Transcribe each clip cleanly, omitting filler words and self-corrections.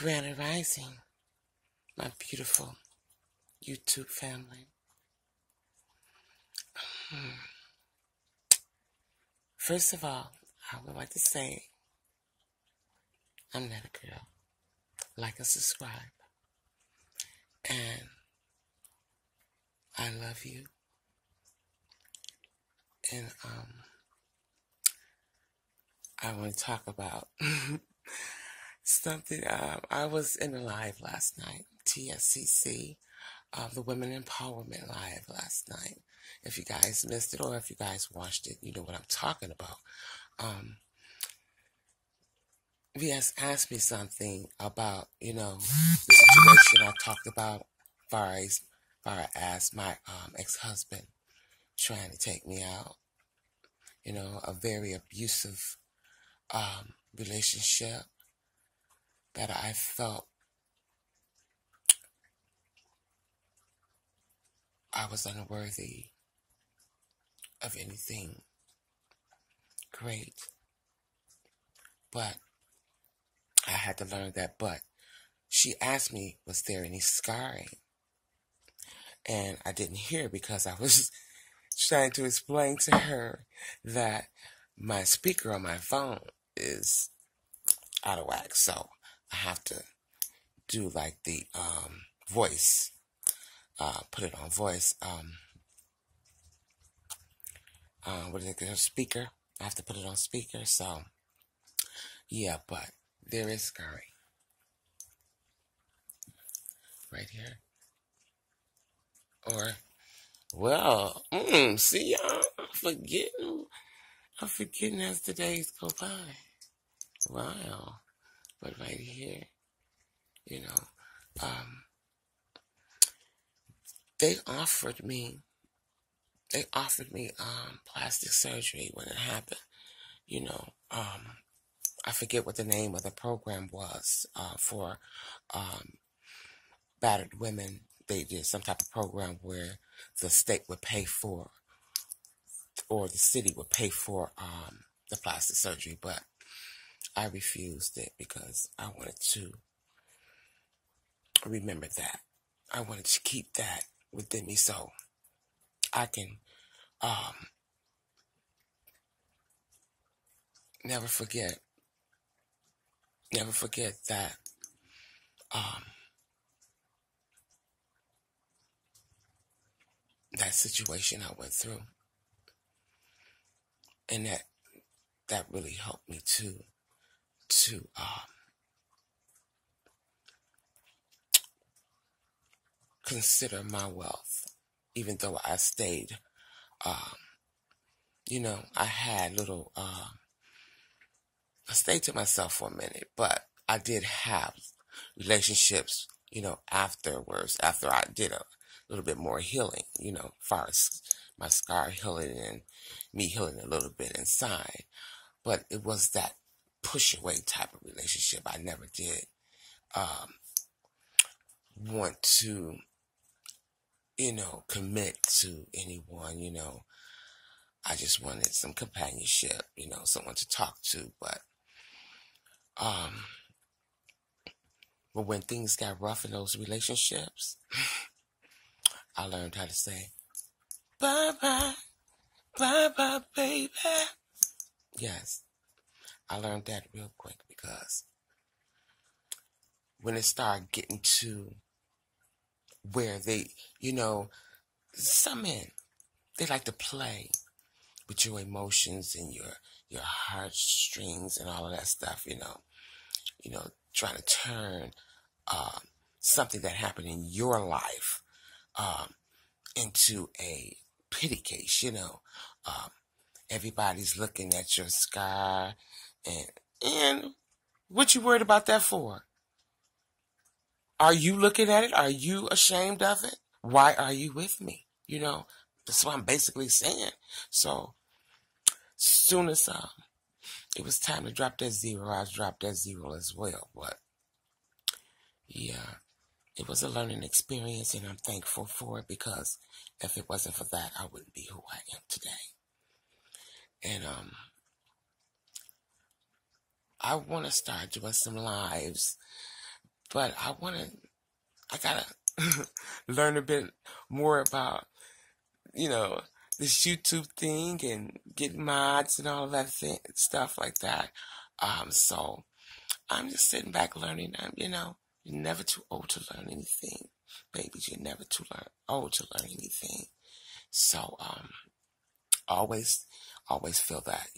Grand Rising, my beautiful YouTube family. First of all, I would like to say I'm not a girl. Like and subscribe. And I love you. And I want to talk about something. I was in a live last night, TSCC, the Women Empowerment Live last night. If you guys missed it or if you guys watched it, you know what I'm talking about. VS asked me something about, the situation I talked about far as my ex-husband trying to take me out. A very abusive relationship that I felt I was unworthy of anything great. But I had to learn that. But she asked me, was there any scarring? And I didn't hear because I was trying to explain to her that my speaker on my phone is out of whack. So I have to do like the voice, put it on voice. What is it? Speaker. I have to put it on speaker. So yeah, but there is scarring right here. Or, well, see y'all, I'm forgetting as the days go by. Wow. But right here, they offered me plastic surgery when it happened. I forget what the name of the program was for battered women. They did some type of program where the state would pay for, or the city would pay for the plastic surgery, but I refused it because I wanted to remember that. I wanted to keep that within me so I can never forget that that situation I went through, and that really helped me to consider my wealth, even though I stayed. I had little. I stayed to myself for a minute, but I did have relationships, afterwards, after I did a little bit more healing, as far as my scar healing and me healing a little bit inside. But it was that push away type of relationship. I never did want to, commit to anyone, I just wanted some companionship, someone to talk to, but when things got rough in those relationships, I learned how to say, bye-bye, bye-bye, baby. Yes, I learned that real quick because when it started getting to where they, some men, they like to play with your emotions and your heartstrings and all of that stuff, trying to turn something that happened in your life into a pity case, everybody's looking at your scar, and what you worried about that for? Are you looking at it? Are you ashamed of it? Why are you with me? That's what I'm basically saying. So, soon as it was time to drop that zero, I dropped that zero as well. But yeah, it was a learning experience, and I'm thankful for it because if it wasn't for that, I wouldn't be who I am today. And I want to start doing some lives But I gotta learn a bit more about, this YouTube thing and getting mods and all of that stuff like that. So I'm just sitting back learning. You're never too old to learn anything, babies. You're never too old to learn anything. So always feel that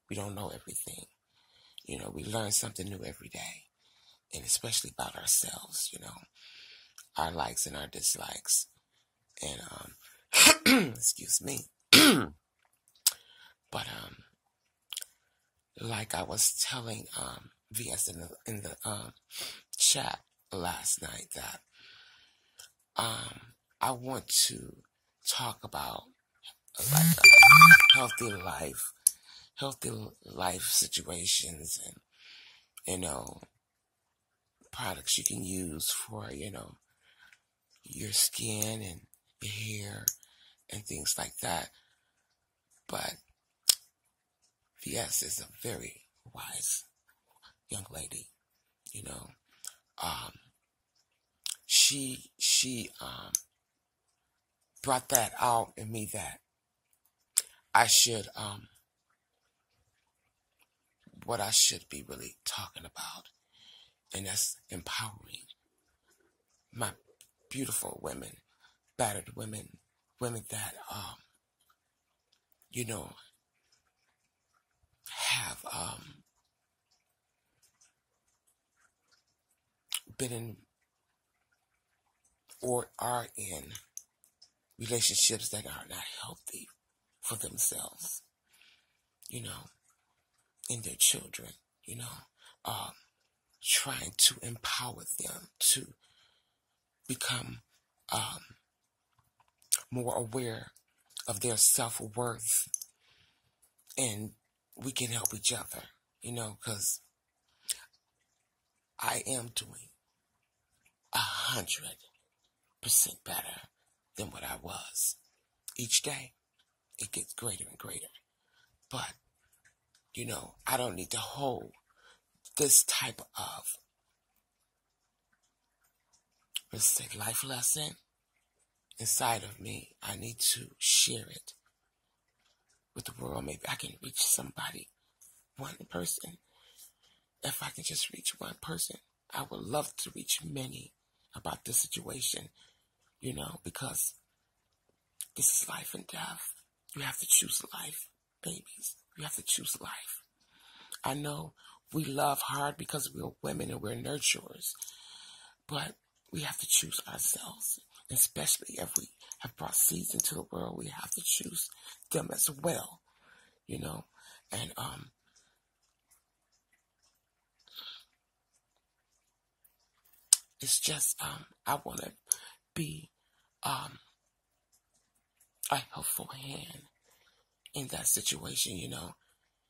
we don't know everything. We learn something new every day, and especially about ourselves. Our likes and our dislikes, and excuse me. But like I was telling VS in the chat last night, that I want to talk about like healthy life situations, and products you can use for your skin and your hair and things like that. But VS is a very wise young lady. She brought that out in me, that I should what I should be really talking about, and that's empowering my beautiful women, battered women that have been in or are in relationships that are not healthy for themselves, and their children, trying to empower them to become more aware of their self-worth, and we can help each other, because I am doing 100% better than what I was. Each day, it gets greater and greater. But, I don't need to hold this type of, let's say, life lesson inside of me. I need to share it with the world. Maybe I can reach somebody, one person. If I can just reach one person, I would love to reach many about this situation, because this is life and death. You have to choose life, babies. You have to choose life. I know we love hard because we're women and we're nurturers, but we have to choose ourselves. Especially if we have brought seeds into the world, we have to choose them as well, and it's just I want to be a helpful hand in that situation.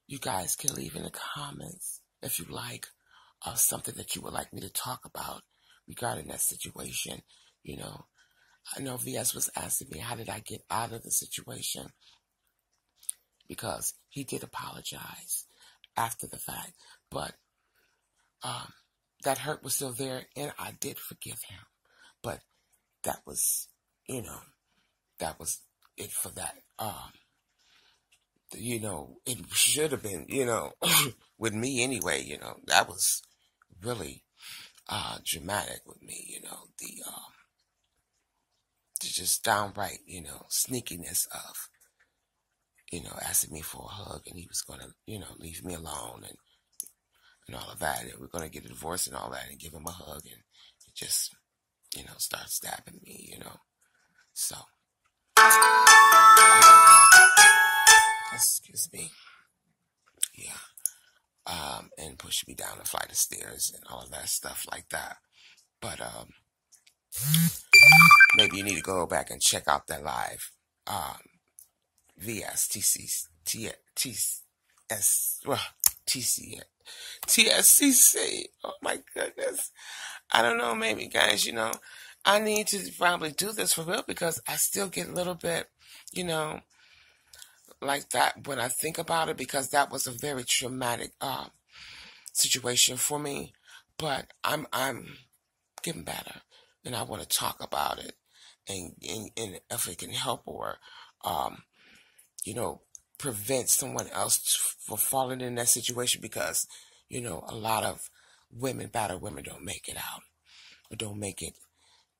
You guys can leave in the comments if you like something that you would like me to talk about regarding that situation. I know VS was asking me, how did I get out of the situation? Because he did apologize after the fact, but that hurt was still there, and I did forgive him. But that was, that was it for that. It should have been, with me anyway, that was really dramatic with me, the just downright, sneakiness of, asking me for a hug, and he was going to, leave me alone and all of that, and we're going to get a divorce and all that, and give him a hug, and just, start stabbing me, so, excuse me, yeah, and push me down a flight of stairs and all of that stuff like that. But maybe you need to go back and check out that live. TSCC. Oh my goodness. I don't know, maybe guys, I need to probably do this for real, because I still get a little bit, like that when I think about it, because that was a very traumatic situation for me. But I'm getting better, and I want to talk about it, and if it can help or, you know, prevent someone else from falling in that situation, because, you know, a lot of battered women don't make it out, or don't make it,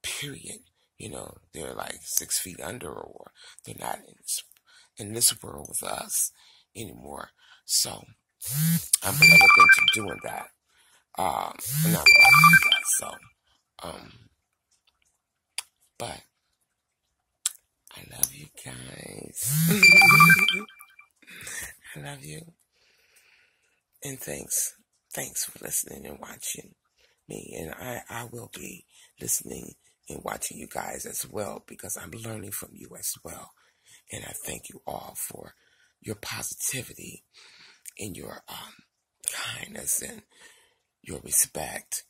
period. You know, they're like 6 feet under, or they're not in this world with us anymore. So I'm gonna look into doing that. And I would like to do that. So, but I love you guys. I love you. And thanks for listening and watching me. And I will be listening and watching you guys as well, because I'm learning from you as well. And I thank you all for your positivity and your kindness and your respect.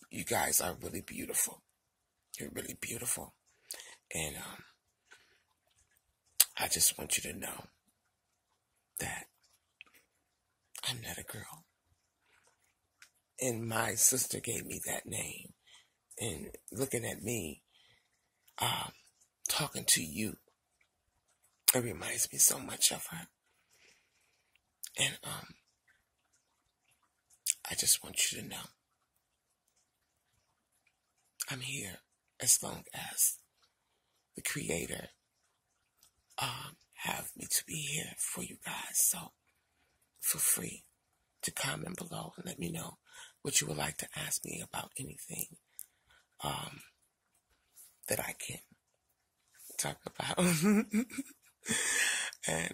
You guys are really beautiful. You're really beautiful. And I just want you to know that I'm not a girl. And my sister gave me that name. And looking at me, talking to you, it reminds me so much of her. And I just want you to know I'm here as long as the Creator have me to be here for you guys. So feel free to comment below and let me know what you would like to ask me about anything that I can talk about. And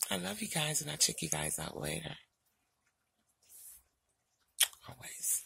I love you guys, and I'll check you guys out later. Always.